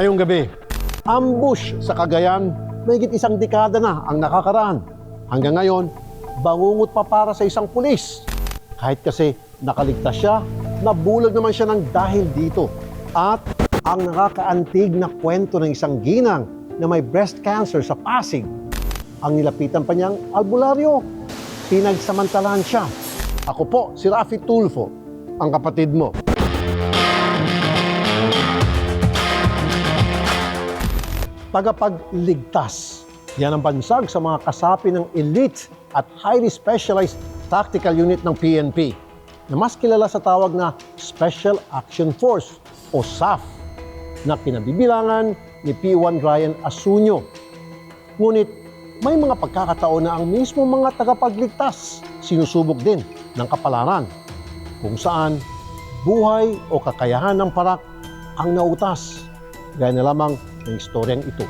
Ngayong gabi, ambush sa Cagayan, mahigit isang dekada na ang nakakaraan. Hanggang ngayon, bangungot pa para sa isang pulis. Kahit kasi nakaligtas siya, nabulag naman siya ng dahil dito. At ang nakakaantig na kwento ng isang ginang na may breast cancer sa Pasig. Ang nilapitan pa niyang albularyo, pinagsamantalahan siya. Ako po, si Rafi Tulfo, ang kapatid mo. Tagapagligtas. Yan ang bansag sa mga kasapi ng elite at highly specialized tactical unit ng PNP na mas kilala sa tawag na Special Action Force o SAF na kinabibilangan ni P1 Ryan Asunyo. Ngunit may mga pagkakataon na ang mismo mga tagapagligtas sinusubok din ng kapalaran kung saan buhay o kakayahan ng parak ang nautas. Gaya na lamang ng istoryang ito.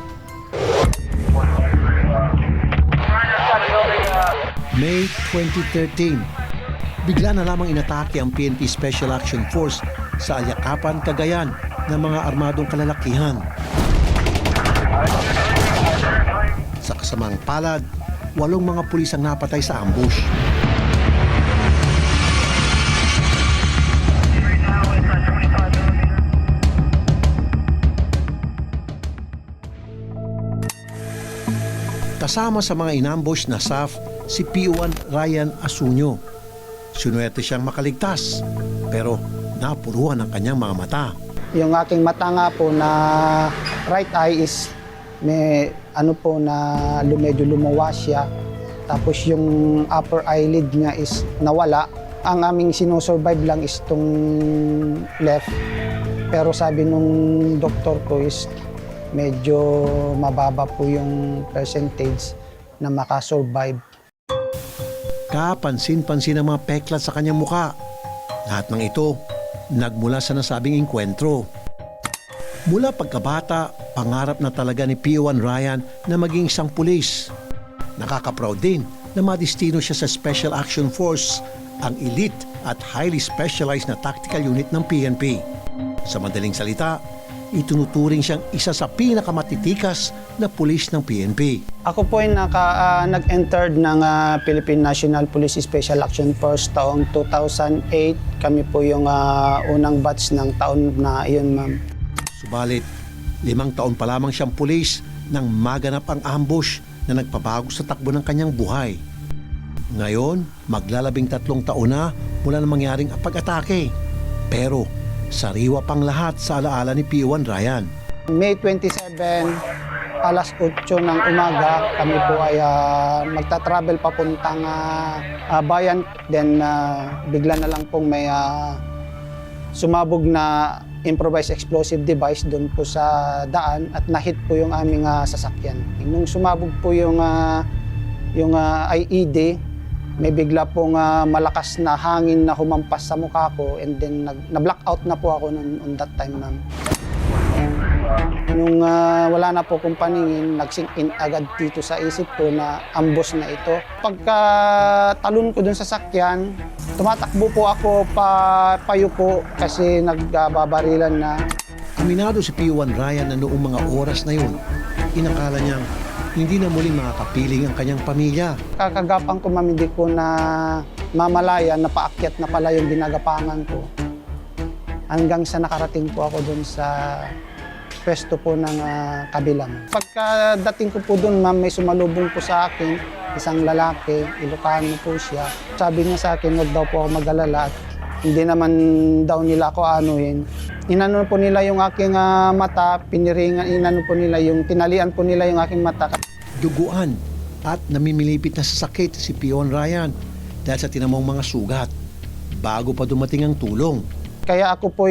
May 2013, bigla na lamang inatake ang PNP Special Action Force sa Alyakapan, Cagayan ng mga armadong kalalakihan. Sa kasamang palad, 8 mga pulis ang napatay sa ambush. Kasama sa mga inambush na SAF, si P1 Ryan Asunyo. Sinuwerte siyang makaligtas, pero napuruhan ang kanyang mga mata. Yung aking mata nga po na right eye is may ano po na medyo lumuwa siya. Tapos yung upper eyelid niya is nawala. Ang aming sinusurvive lang is itong left. Pero sabi nung doktor ko is medyo mababa po yung percentage na makasurvive. Kapansin-pansin ang mga peklat sa kanyang muka. Lahat ng ito, nagmula sa nasabing engkwentro. Mula pagkabata, pangarap na talaga ni P1 Ryan na maging isang pulis. Nakaka-proud din na madistino siya sa Special Action Force, ang elite at highly specialized na tactical unit ng PNP. Sa madaling salita, itunuturing siyang isa sa pinakamatitikas na pulis ng PNP. Ako po ay nag-entered ng Philippine National Police Special Action Force taong 2008. Kami po yung unang batch ng taon na iyon, ma'am. Subalit, 5 taon pa lamang siyang pulis nang maganap ang ambush na nagpabago sa takbo ng kanyang buhay. Ngayon, maglalabing 3 taon na mula na mangyaring pag-atake. Pero, sariwa pang lahat sa alaala ni P1 Ryan. May 27, alas 8 ng umaga, kami po ay magta-travel papuntang bayan. Then bigla na lang pong may sumabog na improvised explosive device doon po sa daan at nahit po yung aming sasakyan. Nung sumabog po yung IED, may bigla pong malakas na hangin na humampas sa mukha ko and then na-blackout na po ako on that time, ma'am. Nung wala na po kong paningin, nag-sink in agad dito sa isip ko na ambush na ito. Pagka talon ko dun sa sakyan, tumatakbo po ako payuko kasi nagbabarilan na. Aminado si P1 Ryan na noong mga oras na yun, inakala niyang hindi na muling makakapiling ang kanyang pamilya. Kakagapang ko, ma'am, hindi ko na mamalaya na paakyat na pala yung ginagapangan ko. Hanggang sa nakarating po ako dun sa pwesto po ng kabilang. Pagkadating ko po dun, ma'am, may sumalubong po sa akin, isang lalaki, Ilocano po siya. Sabi niya sa akin, huwag daw po ako mag-alala at hindi naman daw nila ako anuhin. Inano po nila yung aking mata, piniringan, tinalian po nila yung aking mata. Duguan at namimilipit na sa sakit si P1 Ryan dahil sa tinamong mga sugat bago pa dumating ang tulong. Kaya ako po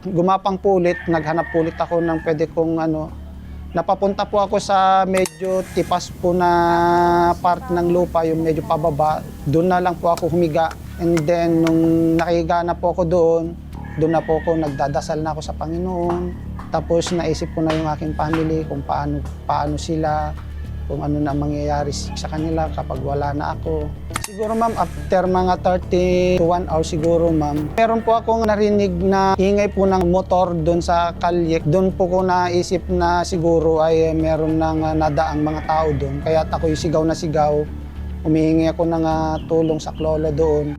gumapang po ulit, naghanap po ulit ako ng pwede kong napapunta po ako sa medyo tipas po na part ng lupa, yung medyo pababa. Doon na lang po ako humiga. And then, nung nakahiga na po ako doon na po ako, nagdadasal na ako sa Panginoon. Tapos naisip ko na yung aking family, kung paano sila. kung ano na mangyayari sa kanila kapag wala na ako. Siguro ma'am, after mga 30 to 1 hour siguro ma'am, meron po akong narinig na ingay po ng motor doon sa kalye. Doon po ko naisip na siguro ay meron nang nadaang mga tao doon. Kaya ako yung sigaw na sigaw, humihingi ako ng tulong sa klolo doon.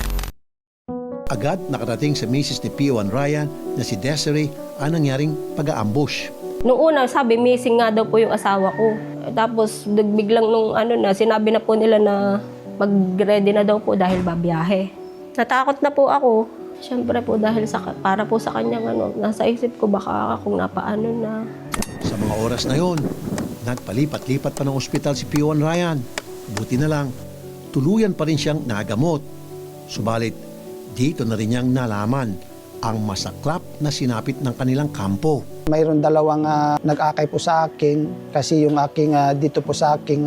Agad nakarating sa misis ni P1 Ryan na si Desiree ang nangyaring pag-aambush. Noong una, sabi, missing nga daw po yung asawa ko. Tapos, biglang nung sinabi na po nila na mag-ready na daw po dahil babiyahe. Natakot na po ako. Siyempre po dahil para po sa kanyang nasa isip ko baka kung napaano na. Sa mga oras na yon, nagpalipat-lipat pa ng ospital si P1 Ryan. Buti na lang, tuluyan pa rin siyang nagamot. Subalit, dito na rin niyang nalaman ang masaklap na sinapit ng kanilang kampo. Mayroon dalawang nag-akay po sa akin kasi yung aking dito po sa aking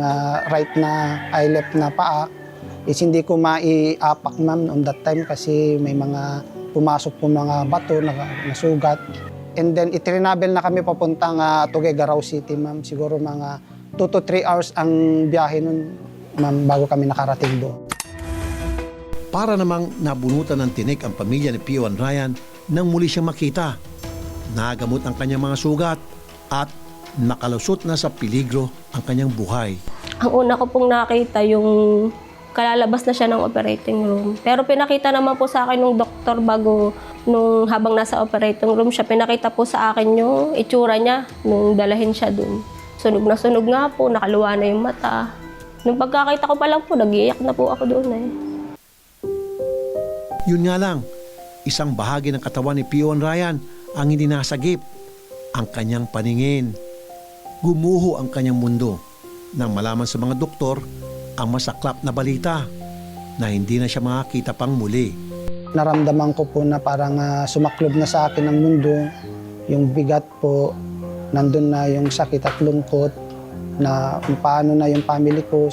right na left na paa is hindi ko maiapak ma'am on that time kasi may mga pumasok po mga bato na nasugat. And then itinabel na kami papuntang Tuguegarao City ma'am. Siguro mga 2 to 3 hours ang biyahe nun ma'am bago kami nakarating doon. Para namang nabunutan ng tinik ang pamilya ni P1 Ryan nang muli siyang makita. Nagamot ang kanyang mga sugat at nakalusot na sa peligro ang kanyang buhay. Ang una ko pong nakita yung kalalabas na siya ng operating room. Pero pinakita naman po sa akin ng doktor bago habang nasa operating room siya, pinakita po sa akin yung itsura niya nung dalahin siya dun. Sunog na sunog nga po, nakaluwa na yung mata. Nung pagkakita ko pa lang po, nag-iiyak na po ako doon eh. Yun nga lang, isang bahagi ng katawan ni P1 Ryan ang hindi nasagip, ang kanyang paningin. Gumuho ang kanyang mundo nang malaman sa mga doktor ang masaklap na balita na hindi na siya makakita pang muli. Naramdaman ko po na parang sumaklob na sa akin ang mundo. Yung bigat po, nandun na yung sakit at lungkot na paano na yung family ko,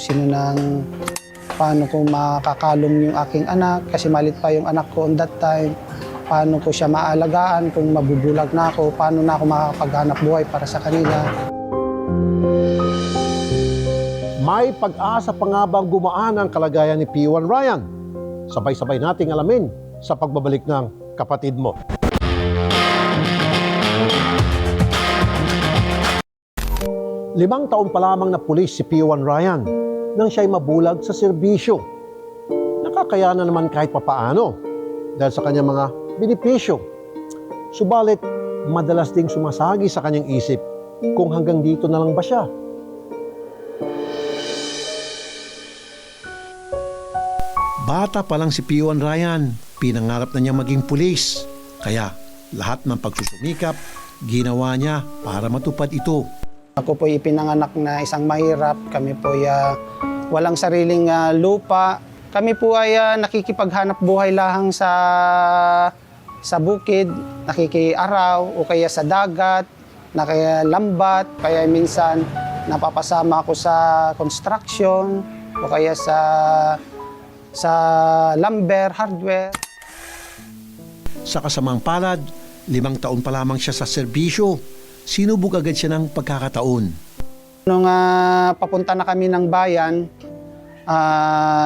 paano ko makakalong yung aking anak kasi malit pa yung anak ko on that time. Paano ko siya maalagaan kung mabubulag na ako, paano na ako makakapaghanap buhay para sa kanila. May pag-asa pa nga bang gumaan ang kalagayan ni P1 Ryan? Sabay-sabay nating alamin sa pagbabalik ng Kapatid Mo. Limang taon pa lamang na pulis si P1 Ryan nang siya'y mabulag sa serbisyo. Nakakayanan naman kahit papaano dahil sa kanyang mga benepisyo. Subalit, madalas ding sumasagi sa kanyang isip kung hanggang dito na lang ba siya. Bata pa lang si P1 Ryan, pinangarap na niya maging pulis. Kaya lahat ng pagsusumikap, ginawa niya para matupad ito. Ako po ipinanganak na isang mahirap. Kami po walang sariling lupa. Kami po ay nakikipaghanap buhay lahang sa bukid, nakikiaraw o kaya sa dagat, nakilambat. Kaya minsan napapasama ako sa construction o kaya sa lumber, hardware. Sa kasamang palad, 5 taon pa lamang siya sa serbisyo. Sinubok agad siya ng pagkakataon. Nung papunta na kami ng bayan,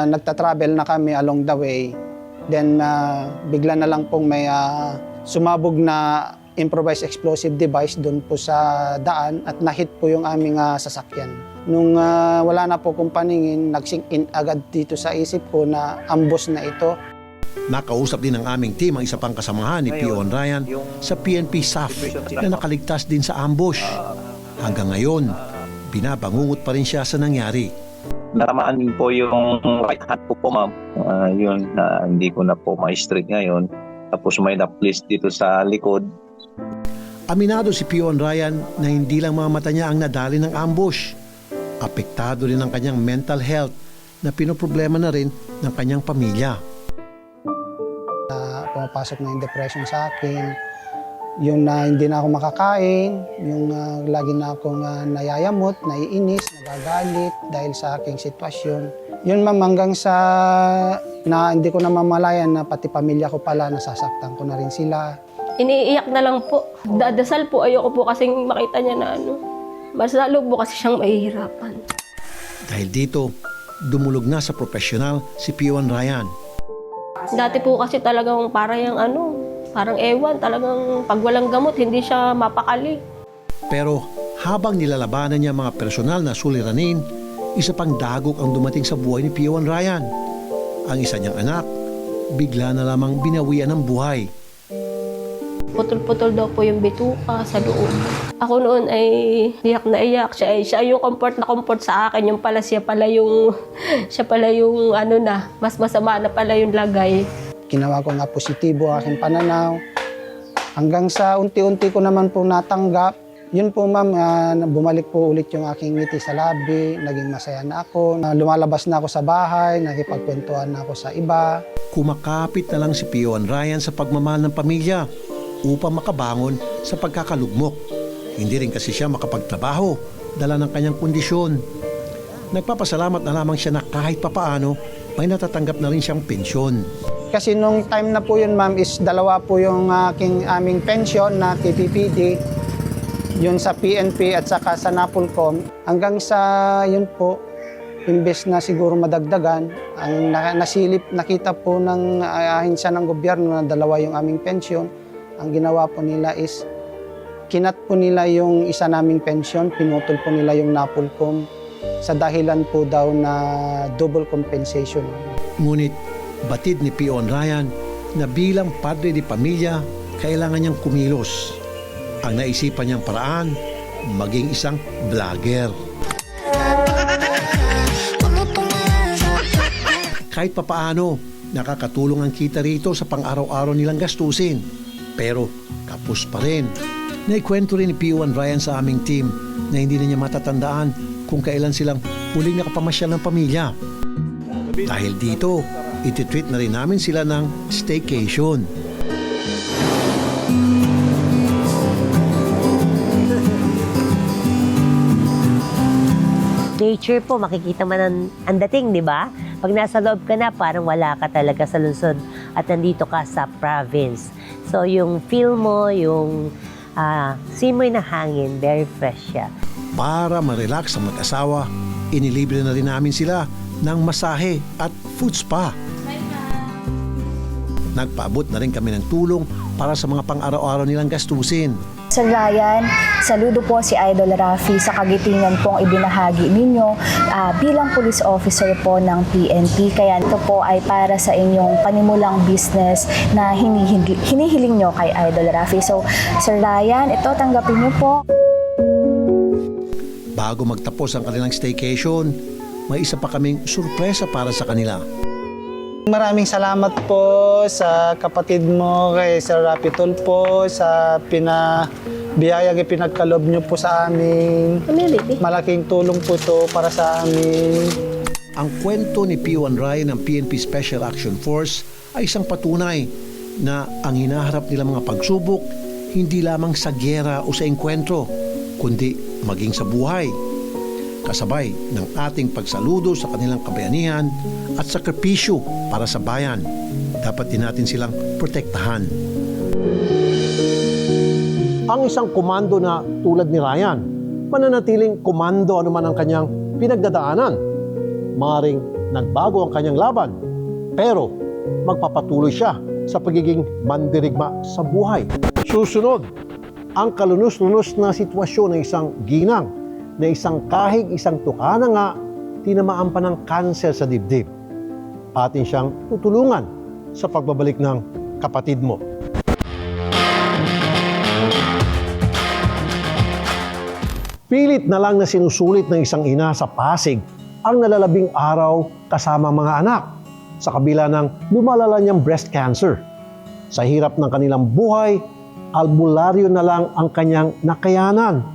nagta-travel na kami along the way. Then bigla na lang pong may sumabog na improvised explosive device doon po sa daan at nahit po yung aming sasakyan. Nung wala na po kong paningin, nag-sink in agad dito sa isip ko na ambush na ito. Nakausap din ng aming team ang isa pang kasamahan ni P1 Ryan sa PNP SAF na nakaligtas din sa ambush. Hanggang ngayon, binabangungot pa rin siya sa nangyari. Natamaan din po yung right hand po ma'am. Yun, hindi ko na po ma-straight ngayon. Tapos may na-place dito sa likod. Aminado si P1 Ryan na hindi lang mga mata niya ang nadali ng ambush. Apektado rin ang kanyang mental health na pinoproblema na rin ng kanyang pamilya. Pumapasok na yung depression sa akin. Yung hindi na ako makakain, yung lagi na akong nayayamot, naiinis, nagagalit dahil sa aking sitwasyon. Yun ma'am, hanggang sa na hindi ko na mamalayan na pati pamilya ko pala, nasasaktan ko na rin sila. Iniiyak na lang po. Dadasal po, ayoko po kasing makita niya na mas lalo po kasi siyang mahihirapan. Dahil dito, dumulog na sa profesional si P1 Ryan. Dati po kasi talagang parang ewan, talagang pag walang gamot, hindi siya mapakali. Pero habang nilalabanan niya mga personal na suliranin, isa pang dagok ang dumating sa buhay ni P1 Ryan. Ang isa niyang anak, bigla na lamang binawian ng buhay. Putol-putol daw po yung bituka sa loob. Ako noon ay iyak na iyak. Siya yung comfort na comfort sa akin. Yung pala siya pala yung mas masama na pala yung lagay. Ginawa ko nga positibo ang aking pananaw. Hanggang sa unti-unti ko naman po natanggap. Yun po ma'am, bumalik po ulit yung aking ngiti sa labi. Naging masaya na ako. Lumalabas na ako sa bahay, nakipagkwentuhan na ako sa iba. Kumakapit na lang si P1 Ryan sa pagmamahal ng pamilya upang makabangon sa pagkakalugmok. Hindi rin kasi siya makapagtrabaho, dala ng kanyang kondisyon. Nagpapasalamat na lamang siya na kahit papaano, may natatanggap na rin siyang pensyon. Kasi nung time na po yun ma'am is dalawa po yung aming pension na TPPD. Yun sa PNP at saka sa Napolcom. Hanggang sa yun po, imbes na siguro madagdagan, ang nakita po ng ahensya ng gobyerno na dalawa yung aming pension, ang ginawa po nila is kinat po nila yung isa naming pension, pinutol po nila yung Napolcom sa dahilan po daw na double compensation. Ngunit batid ni P1 Ryan na bilang padre di pamilya, kailangan niyang kumilos. Ang naisipan niyang paraan, maging isang vlogger. Kahit papaano, nakakatulong ang kita rito sa pang-araw-araw nilang gastusin. Pero kapos pa rin. Naikwento rin ni P1 Ryan sa aming team na hindi na niya matatandaan kung kailan silang huling nakapamasyal ng pamilya. Dahil dito, ititreat na rin namin sila ng staycation. Nature po, makikita man ang dating, di ba? Pag nasa loob ka na, parang wala ka talaga sa lungsod at nandito ka sa province. So, yung feel mo, yung simoy na hangin, very fresh siya. Para ma-relax ang mag-asawa, inilibre na rin namin sila ng masahe at food spa. Nagpaabot na rin kami ng tulong para sa mga pang-araw-araw nilang gastusin. Sir Ryan, saludo po si Idol Rafi sa kagitingan pong ibinahagi ninyo bilang police officer po ng PNP. Kaya ito po ay para sa inyong panimulang business na hinihiling nyo kay Idol Rafi. So, Sir Ryan, ito tanggapin nyo po. Bago magtapos ang kanilang staycation, may isa pa kaming surpresa para sa kanila. Maraming salamat po sa kapatid mo kay Sir Rafi Tulfo sa biyayang ipinagkalob niyo po sa amin. Malaking tulong po to para sa amin. Ang kwento ni P1 Ryan ng PNP Special Action Force ay isang patunay na ang hinaharap nilang mga pagsubok hindi lamang sa gyera o sa engkwentro, kundi maging sa buhay. Kasabay ng ating pagsaludo sa kanilang kabayanihan at sakripisyo para sa bayan. Dapat din natin silang protektahan. Ang isang komando na tulad ni Ryan, mananatiling komando anuman ang kanyang pinagdadaanan. Maring nagbago ang kanyang laban, pero magpapatuloy siya sa pagiging mandirigma sa buhay. Susunod, ang kalunos-lunos na sitwasyon ng isang ginang, na isang kahig, isang tuka na nga, tinamaan pa ng kanser sa dibdib. Atin siyang tutulungan sa pagbabalik ng kapatid mo. Pilit na lang na sinusulit ng isang ina sa Pasig ang nalalabing araw kasama mga anak sa kabila ng lumalala niyang breast cancer. Sa hirap ng kanilang buhay, albularyo na lang ang kanyang nakayanan.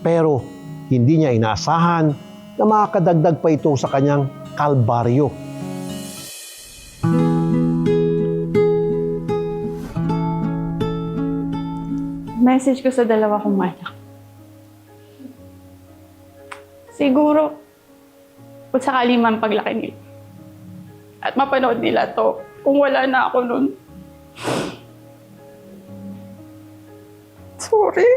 Pero hindi niya inaasahan na makakadagdag pa ito sa kanyang kalbaryo. Message ko sa dalawa kong anak. Siguro, kung sakali man paglaki nila at mapanood nila to, kung wala na ako nun. Sorry.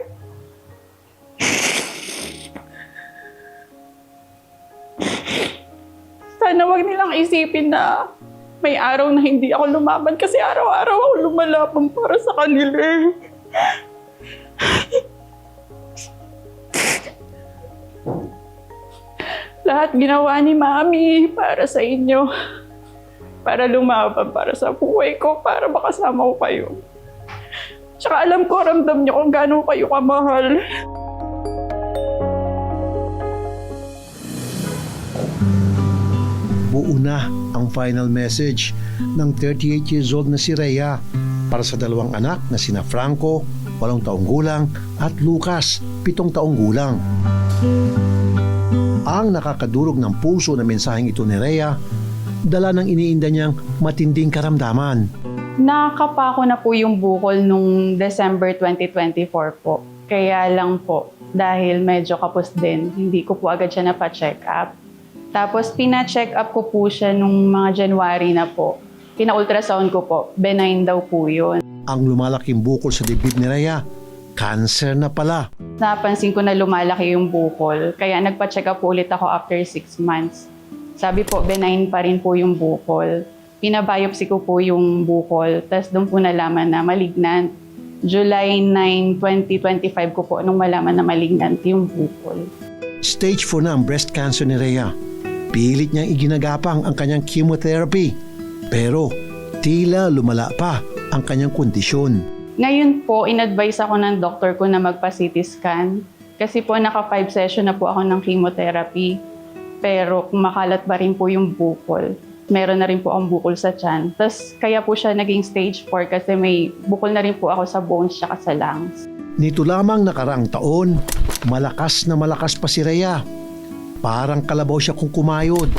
sana wag nilang isipin na may araw na hindi ako lumaban kasi araw-araw ako lumalaban para sa kanila eh. Lahat ginawa ni Mami para sa inyo. Para lumaban, para sa buhay ko, para makasama ko kayo. Tsaka alam ko, ramdam niyo kung gaano kayo kamahal. Buo na ang final message ng 38 years old na si Rhea para sa dalawang anak na sina Franco, 8 taong gulang, at Lucas, 7 taong gulang. Ang nakakadurog ng puso na mensaheng ito ni Rhea, dala ng iniinda niyang matinding karamdaman. Nakapa ko na po yung bukol nung December 2024 po. Kaya lang po, dahil medyo kapos din, hindi ko po agad siya napa-check up. Tapos pina-check up ko po siya nung mga January na po. Pina-ultrasound ko po, benign daw po yun. Ang lumalaking bukol sa dibdib ni Rhea, cancer na pala. Napansin ko na lumalaki yung bukol, kaya nagpa-check up po ulit ako after 6 months. Sabi po, benign pa rin po yung bukol. Pinabiopsy ko po yung bukol, tapos doon po nalaman na malignant. July 9, 2025 ko po nung malaman na malignant yung bukol. Stage 4 na ang breast cancer ni Rhea. Pilit niyang iginagapang ang kanyang chemotherapy. Pero tila lumala pa ang kanyang kondisyon. Ngayon po, in-advise ako ng doktor ko na magpa-CT scan. Kasi po naka 5 session na po ako ng chemotherapy. Pero kumakalat pa rin po yung bukol. Meron na rin po ang bukol sa tiyan. Tapos kaya po siya naging stage 4 kasi may bukol na rin po ako sa bones at sa lungs. Nito lamang nakaraang taon, malakas na malakas pa si Rhea. Parang kalabaw siya kung kumayod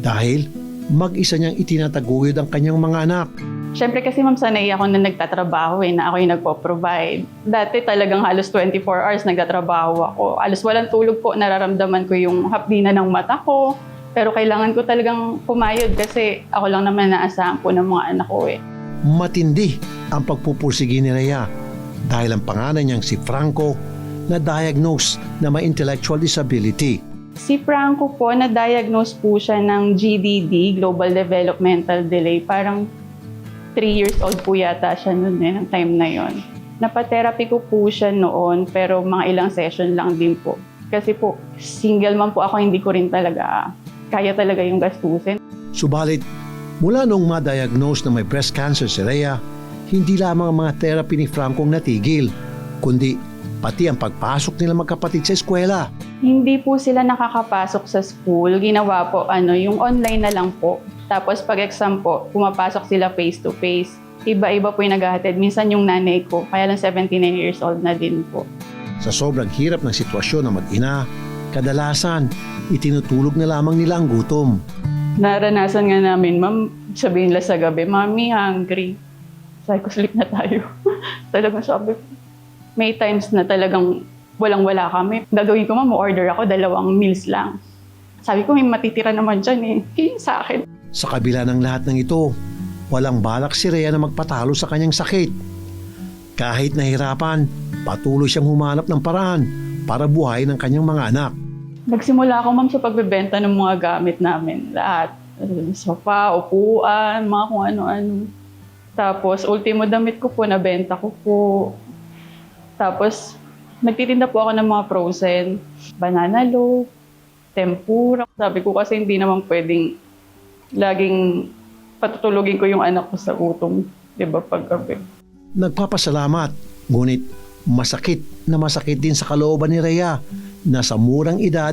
dahil mag-isa niyang itinataguyod ang kanyang mga anak. Siyempre kasi ma'am, sanay ako na nagtatrabaho na ako yung nagpo-provide. Dati talagang halos 24 hours nagtatrabaho ako. Halos walang tulog po, nararamdaman ko yung hapdina ng mata ko. Pero kailangan ko talagang pumayod kasi ako lang naman naasahan po ng mga anak ko eh. Matindi ang pagpupursigi ni Rhea dahil ang panganay niyang si Franco na-diagnose na may intellectual disability. Si Franco po, na-diagnose po siya ng GDD, Global Developmental Delay. Parang 3 years old po yata siya noon ng time na yon. Napatherapy ko po siya noon pero mga ilang session lang din po. Kasi po, single man po ako, hindi ko rin talaga kaya talaga yung gastusin. Subalit, mula nung ma-diagnose na may breast cancer si Rhea, hindi lamang ang mga therapy ni Franco ang natigil, kundi pati ang pagpasok nila magkapatid sa eskwela. Hindi po sila nakakapasok sa school. Ginawa po yung online na lang po. Tapos pag exam po, pumapasok sila face to face. Iba-iba po yung naghahatid. Minsan yung nanay ko, kaya lang 79 years old na din po. Sa sobrang hirap ng sitwasyon ng mag-ina, kadalasan itinutulog na lamang nila ang gutom. Naranasan nga namin, ma'am, sabihin nila sa gabi, Mami, hungry. Sabi ko, sleep na tayo. Talagang sabi ko, may times na talagang walang-wala kami. Gagawin ko, ma'am, order ako 2 meals lang. Sabi ko, may matitira naman dyan eh. Hindi sa akin. Sa kabila ng lahat ng ito, walang balak si Rhea na magpatalo sa kanyang sakit. Kahit nahirapan, patuloy siyang humanap ng paraan para buhayin ang kanyang mga anak. Nagsimula ako, ma'am, sa pagbebenta ng mga gamit namin. Lahat. Sofa, upuan, mga kung ano-ano. Tapos, ultimo damit ko po, nabenta ko po. Tapos, nagtitinda po ako ng mga frozen. Banana loaf, tempura. Sabi ko kasi hindi naman pwedeng laging patutulugin ko yung anak ko sa gutom. Diba, paggabi. Nagpapasalamat, ngunit masakit din sa kalooban ni Rhea na sa murang edad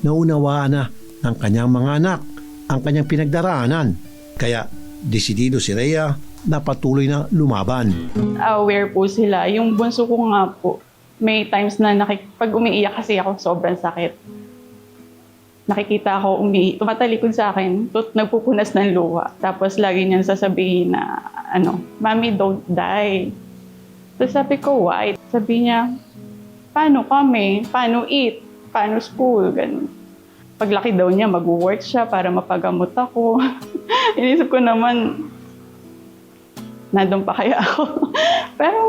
naunawaan na ng kanyang mga anak ang kanyang pinagdaraanan. Kaya desidido si Rhea na patuloy na lumaban. Aware po sila. Yung bunso ko nga po, may times na pag umiiyak kasi ako, sobrang sakit. Nakikita ako tumatalikod sa akin, nagpupunas ng luha. Tapos lagi niyang sasabihin na, Mami, don't die. Tapos sabi ko, why? Sabi niya, paano kami? Paano eat? Paano school? Ganun. Paglaki daw niya, mag-work siya para mapagamot ako. Inisip ko naman, nandun pa kaya ako. Pero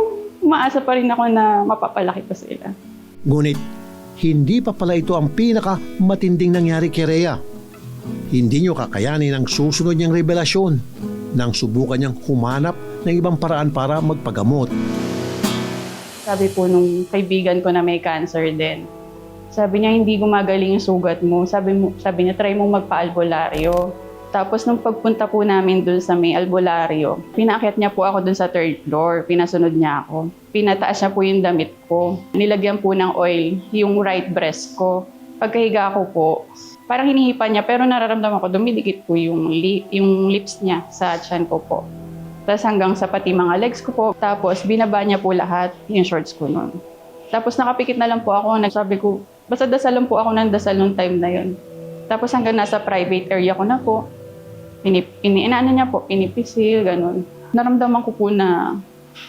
umaasa pa rin ako na mapapalaki pa sila. Ngunit, hindi pa pala ito ang pinaka matinding nangyari kay Rhea. Hindi nyo kakayanin ang susunod niyang revelasyon nang subukan niyang humanap ng ibang paraan para magpagamot. Sabi po nung kaibigan ko na may cancer din, sabi niya, hindi gumagaling yung sugat mo. Sabi niya, try mong magpa-albularyo. Tapos nung pagpunta po namin dun sa may albularyo, pinaakyat niya po ako dun sa 3rd floor. Pinasunod niya ako. Pinataas niya po yung damit ko. Nilagyan po ng oil yung right breast ko. Pagkahiga ko po, parang hinihipan niya pero nararamdaman ko dumidikit po yung lips niya sa tiyan ko po. Tapos hanggang sa pati mga legs ko po. Tapos binaba niya po lahat yung shorts ko nun. Tapos nakapikit na lang po ako. Nagsabi ko, basta dasalan po ako ng dasal nung time na yun. Tapos hanggang nasa private area ko na po. Inaano niya po, pinipisil, ganun. Naramdaman ko po na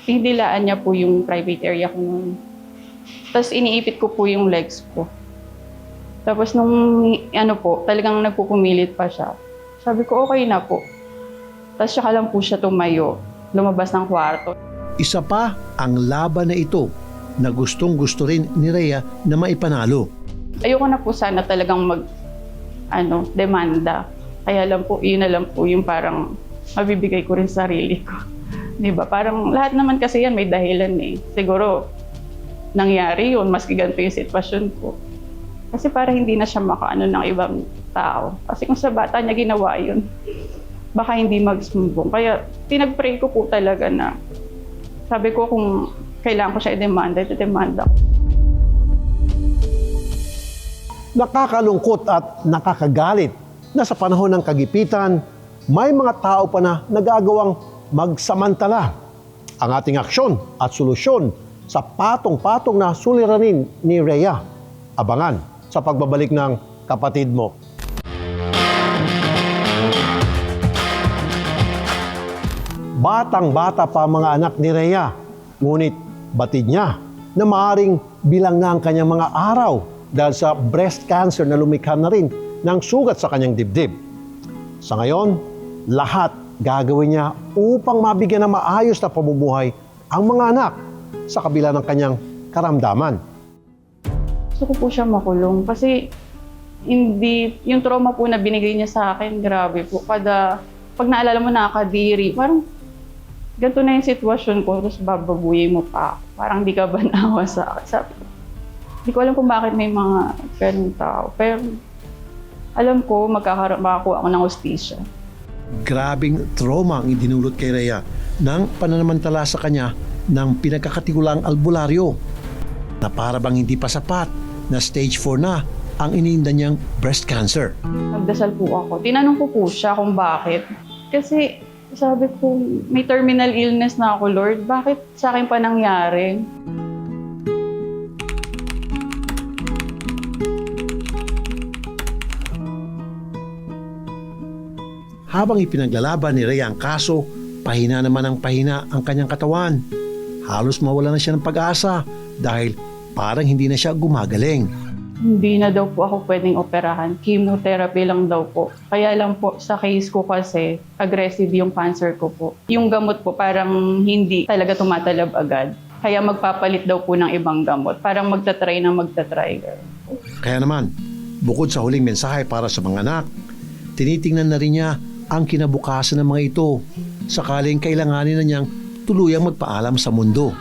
hinidilaan niya po yung private area ko nun. Tapos iniipit ko po yung legs ko. Tapos nung ano po, talagang nagpupumilit pa siya. Sabi ko, okay na po. Tapos saka lang po siya tumayo, lumabas ng kwarto. Isa pa ang laban na ito na gustong-gusto rin ni Rhea na maipanalo. Ayoko na po sana talagang demanda. Kaya lang po, yun na lang po yung parang mabibigay ko rin sa sarili ko. Diba? Parang lahat naman kasi yan may dahilan eh. Siguro, nangyari yun, maski ganito yung sitwasyon ko. Kasi para hindi na siya makaano ng ibang tao. Kasi kung sa bata niya ginawa yun, baka hindi magsumbong. Kaya pinag-pray ko po talaga na sabi ko kung kailangan ko siya i-demanda ko. Nakakalungkot at nakakagalit na sa panahon ng kagipitan, may mga tao pa na nagagawang magsamantala. Ang ating aksyon at solusyon sa patong-patong na suliranin ni Rhea. Abangan sa pagbabalik ng Kapatid Mo. Batang-bata pa mga anak ni Rhea, ngunit batid niya na maaring bilang na ang kanyang mga araw dahil sa breast cancer na lumikha na rin ng sugat sa kanyang dibdib. Sa ngayon, lahat gagawin niya upang mabigyan ng maayos na pamumuhay ang mga anak sa kabila ng kanyang karamdaman. Gusto ko po siya makulong kasi yung trauma po na binigay niya sa akin, grabe po. Pag naalala mo nakakadiri, parang ganito na yung sitwasyon ko, tapos bababuyin mo pa ako. Parang di ka ba naawa sa akin? Hindi ko alam kung bakit may mga ganun tao. Pero alam ko, makakuha ako ng hustisya. Grabing trauma ang idinulot kay Rhea ng pananamantala sa kanya ng pinagkakatigulang albularyo na para bang hindi pa sapat na stage 4 na ang iniinda niyang breast cancer. Nagdasal po ako. Tinanong ko po siya kung bakit. Kasi sabi ko, may terminal illness na ako, Lord. Bakit sa akin pa nangyari? Habang ipinaglalaban ni Rhea ang kaso, pahina naman ang pahina ang kanyang katawan. Halos mawala na siya ng pag-asa dahil parang hindi na siya gumagaling. Hindi na daw po ako pwedeng operahan. Chemotherapy lang daw po. Kaya lang po sa case ko kasi aggressive yung cancer ko po. Yung gamot po parang hindi talaga tumatalab agad. Kaya magpapalit daw po ng ibang gamot. Parang magtatry. Kaya naman, bukod sa huling mensahe para sa mga anak, tinitingnan na rin niya ang kinabukasan ng mga ito sakaling kailanganin na niyang tuluyang magpaalam sa mundo.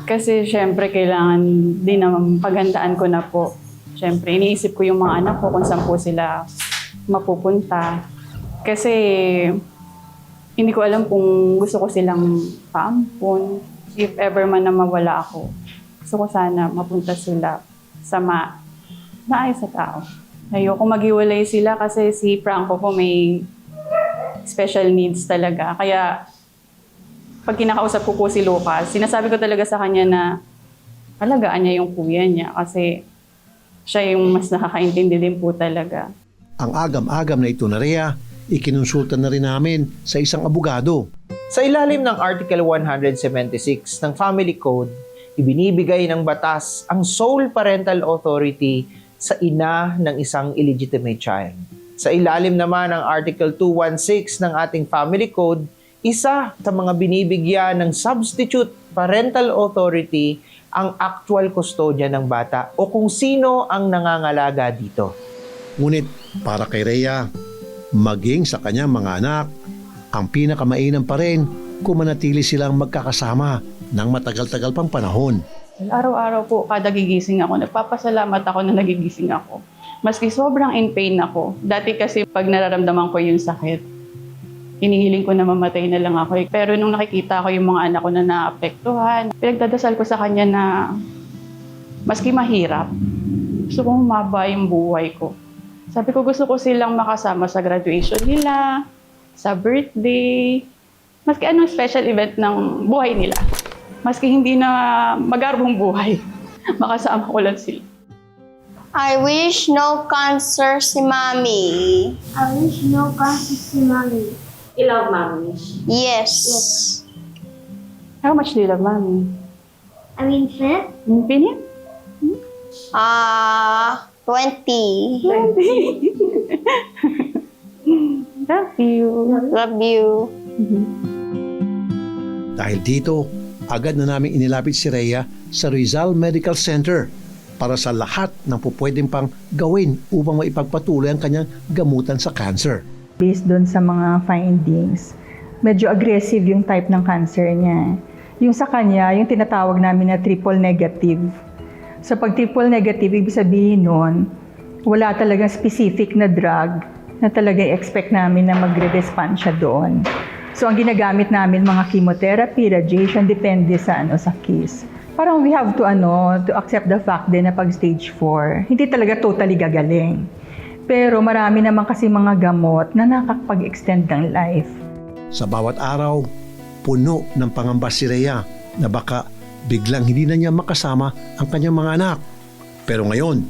Kasi syempre kailangan din naman paghandaan ko na po. Syempre iniisip ko yung mga anak ko kung saan po sila mapupunta. Kasi hindi ko alam kung gusto ko silang paampon. If ever man na mawala ako, gusto ko sana mapunta sila sa maayos sa tao. Ayoko maghiwalay sila kasi si Franco po may special needs talaga. Kaya pag kinakausap ko po si Lucas, sinasabi ko talaga sa kanya na alagaan niya yung kuya niya kasi siya yung mas nakakaintindi din po talaga. Ang agam-agam na ito na Rhea, ikinonsulta na rin namin sa isang abogado. Sa ilalim ng Article 176 ng Family Code, ibinibigay ng batas ang sole parental authority sa ina ng isang illegitimate child. Sa ilalim naman ng Article 216 ng ating Family Code, isa sa mga binibigyan ng substitute parental authority ang actual custodian ng bata o kung sino ang nangangalaga dito. Ngunit para kay Rhea, maging sa kanyang mga anak, ang pinakamainam pa rin kung manatili silang magkakasama ng matagal-tagal pang panahon. Araw-araw po, kada gigising ako, nagpapasalamat ako na nagigising ako. Maski sobrang in pain ako. Dati kasi pag nararamdaman ko yung sakit, hinihiling ko na mamatay na lang ako. Pero nung nakikita ko yung mga anak ko na naapektuhan, pinagdadasal ko sa kanya na maski mahirap, gusto kong humaba yung buhay ko. Sabi ko, gusto ko silang makasama sa graduation nila, sa birthday, maski anong special event ng buhay nila. Maski hindi na magarbong buhay, makasama ko lang sila. I wish no cancer si Mommy. I wish no cancer si Mommy. You love Mommy? Yes. How much do you love Mommy? I mean, Fit? Infinite? 20. Love you. Love you. Dahil dito, agad na namin inilapit si Rhea sa Rizal Medical Center para sa lahat ng pupwedeng pang gawin upang maipagpatuloy ang kanyang gamutan sa cancer. Based doon sa mga findings, medyo aggressive yung type ng cancer niya. Yung sa kanya, yung tinatawag namin na triple negative. So pag triple negative, ibig sabihin nun, wala talagang specific na drug na talaga expect namin na magre-respond siya doon. So ang ginagamit namin mga chemotherapy, radiation, depende sa case. Parang we have to accept the fact din na pag stage 4, hindi talaga totally gagaling. Pero marami naman kasi mga gamot na nakakapag-extend ng life. Sa bawat araw, puno ng pangamba si Rhea na baka biglang hindi na niya makasama ang kanyang mga anak. Pero ngayon,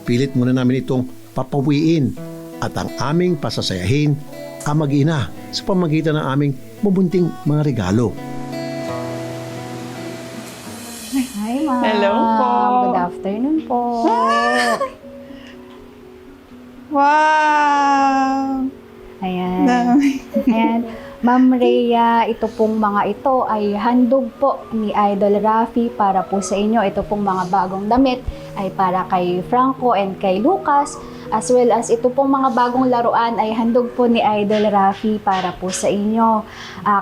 pilit muna namin itong papawiin at ang aming pasasayahin ang mag-ina sa pamagitan ng aming mabunting mga regalo. Hi, Ma'am. Hello po. Good afternoon po. Wow! Ayan. Ayan. Ma'am Rhea, ito pong mga ito ay handog po ni Idol Rafi para po sa inyo. Ito pong mga bagong damit ay para kay Franco and kay Lucas. As well as ito pong mga bagong laruan ay handog po ni Idol Rafi para po sa inyo.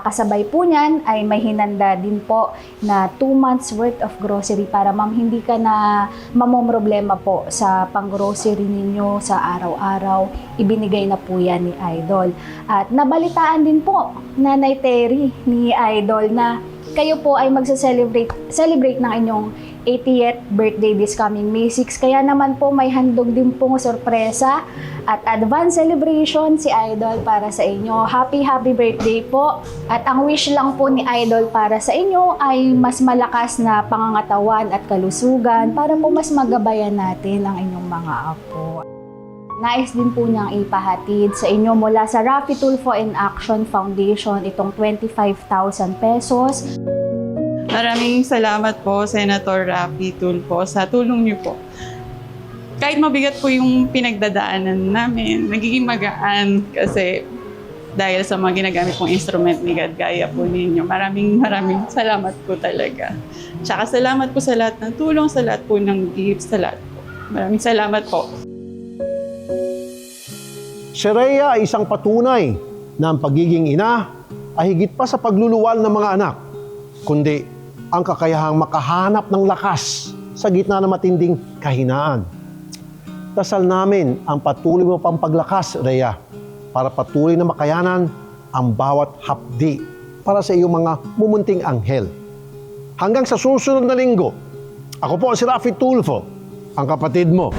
Kasabay po niyan ay may hinanda din po na 2 months worth of grocery para ma'am hindi ka na mamomroblema po sa pang-grocery ninyo sa araw-araw. Ibinigay na po yan ni Idol. At nabalitaan din po Nanay Terry ni Idol na kayo po ay magsa-celebrate ng inyong 80th birthday this coming May 6. Kaya naman po may handog din pong sorpresa at advance celebration si Idol para sa inyo. Happy birthday po. At ang wish lang po ni Idol para sa inyo ay mas malakas na pangangatawan at kalusugan para po mas magabayan natin ang inyong mga apo. Nais din po niyang ipahatid sa inyo mula sa Rafi Tulfo in Action Foundation itong 25,000 pesos. Maraming salamat po, Senator Rafi Tulfo, sa tulong niyo po. Kahit mabigat po yung pinagdadaanan namin, nagiging magaan kasi dahil sa mga ginagamit pong instrument ni God, gaya po ninyo. Maraming salamat po talaga. Tsaka salamat po sa lahat ng tulong, sa lahat po ng gifts, sa lahat po. Maraming salamat po. Si Rhea ay isang patunay na ang pagiging ina ay higit pa sa pagluluwal ng mga anak, kundi ang kakayahang makahanap ng lakas sa gitna ng matinding kahinaan. Dasal namin ang patuloy mo pang paglakas, Rhea, para patuloy na makayanan ang bawat hapdi para sa iyong mga mumunting anghel. Hanggang sa susunod na linggo, ako po si Rafi Tulfo, ang kapatid mo.